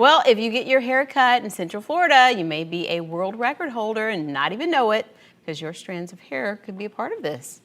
Well, if you get your hair cut in Central Florida, you may be a world record holder and not even know it, because your strands of hair could be a part of this.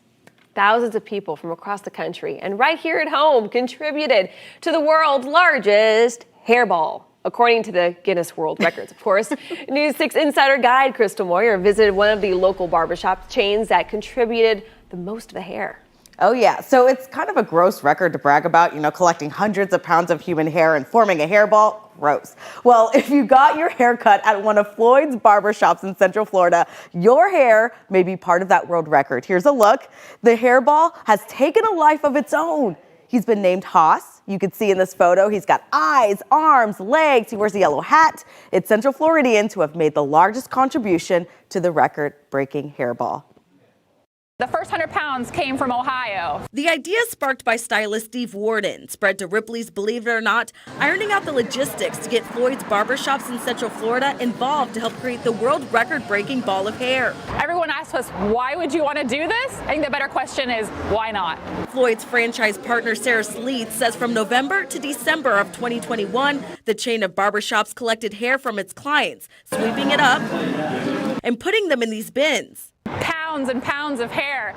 Thousands of people from across the country and right here at home contributed to the world's largest hairball, according to the Guinness World Records, of course. News 6 Insider guide Crystal Moyer visited one of the local barbershop chains that contributed the most of the hair. Oh yeah, so it's kind of a gross record to brag about, collecting hundreds of pounds of human hair and forming a hairball. Gross. Well, if you got your hair cut at one of Floyd's barbershops in Central Florida, your hair may be part of that world record. Here's a look. The hairball has taken a life of its own. He's been named Haas. You can see in this photo, he's got eyes, arms, legs. He wears a yellow hat. It's Central Floridians who have made the largest contribution to the record-breaking hairball. The first 100 pounds came from Ohio. The idea sparked by stylist Steve Warden spread to Ripley's Believe It or Not, ironing out the logistics to get Floyd's barbershops in Central Florida involved to help create the world record-breaking ball of hair. Everyone asks us, why would you want to do this? I think the better question is, why not? Floyd's franchise partner Sarah Sleeth says from November to December of 2021, the chain of barbershops collected hair from its clients, sweeping it up and putting them in these bins. Pounds and pounds of hair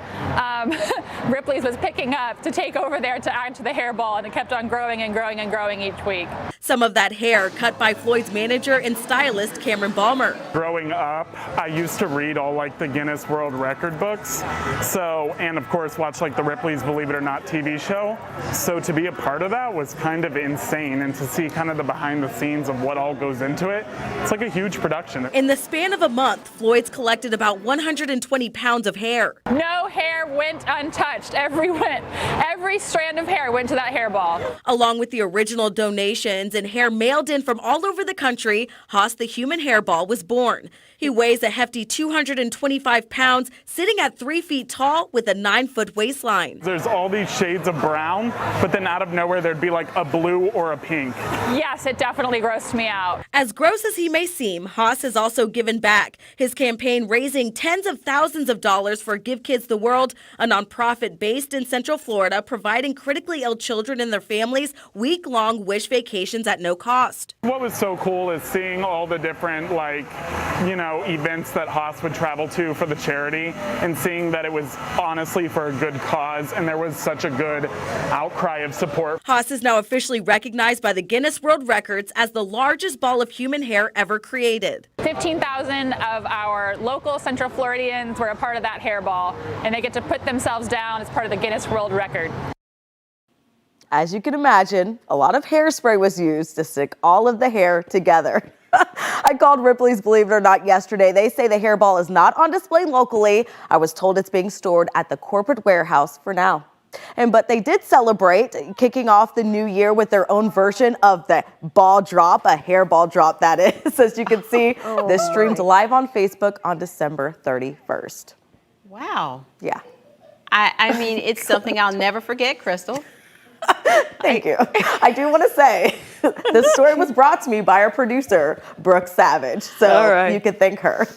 Ripley's was picking up to take over there to add to the hairball, and it kept on growing and growing and growing each week. Some of that hair cut by Floyd's manager and stylist Cameron Balmer. Growing up, I used to read all the Guinness World Record books, and of course watch the Ripley's Believe It or Not TV show. So to be a part of that was kind of insane, and to see kind of the behind the scenes of what all goes into it, it's a huge production. In the span of a month, Floyd's collected about 120 pounds of hair. No hair went untouched. Every strand of hair went to that hairball. Along with the original donations and hair mailed in from all over the country, Haas the human hairball was born. He weighs a hefty 225 pounds, sitting at 3 feet tall with a 9-foot waistline. There's all these shades of brown, but then out of nowhere there'd be a blue or a pink. Yes, it definitely grossed me out. As gross as he may seem, Haas has also given back. His campaign raising tens of thousands of dollars for Give Kids the World, a nonprofit based in Central Florida, providing critically ill children and their families week-long wish vacations at no cost. What was so cool is seeing all the different events that Haas would travel to for the charity, and seeing that it was honestly for a good cause, and there was such a good outcry of support. Haas is now officially recognized by the Guinness World Records as the largest ball of human hair ever created. 15,000 of our local Central Floridians were a part of that hairball, and they get to put themselves down as part of the Guinness World Record. As you can imagine, a lot of hairspray was used to stick all of the hair together. I called Ripley's Believe It or Not yesterday. They say the hairball is not on display locally. I was told it's being stored at the corporate warehouse for now. But they did celebrate, kicking off the new year with their own version of the ball drop, a hairball drop that is. As you can see, this streamed live on Facebook on December 31st. Wow. Yeah. I mean, it's something I'll never forget, Crystal. Thank you. I do want to say this story was brought to me by our producer, Brooke Savage. So you can thank her.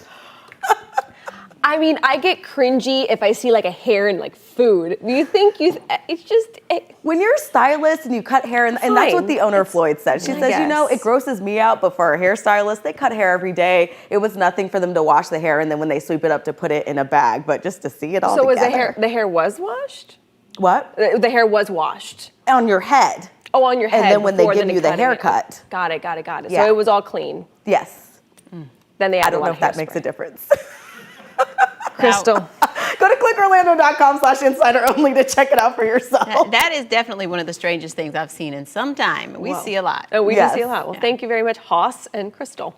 I mean, I get cringy if I see a hair in food. Do you think it's just... When you're a stylist and you cut hair, and that's what the owner of Floyd said. She says, it grosses me out, but for a hairstylist, they cut hair every day. It was nothing for them to wash the hair and then when they sweep it up to put it in a bag, but just to see it all together. So the hair was washed? What? The hair was washed. On your head. Oh, on your head. And then when they give you the haircut. Got it. Yeah. So it was all clean. Yes. Then they added I don't know if that makes a difference. Crystal. Go to clickorlando.com/insider only to check it out for yourself. That is definitely one of the strangest things I've seen in some time. We see a lot. Oh, we do see a lot. Well, thank you very much, Haas and Crystal.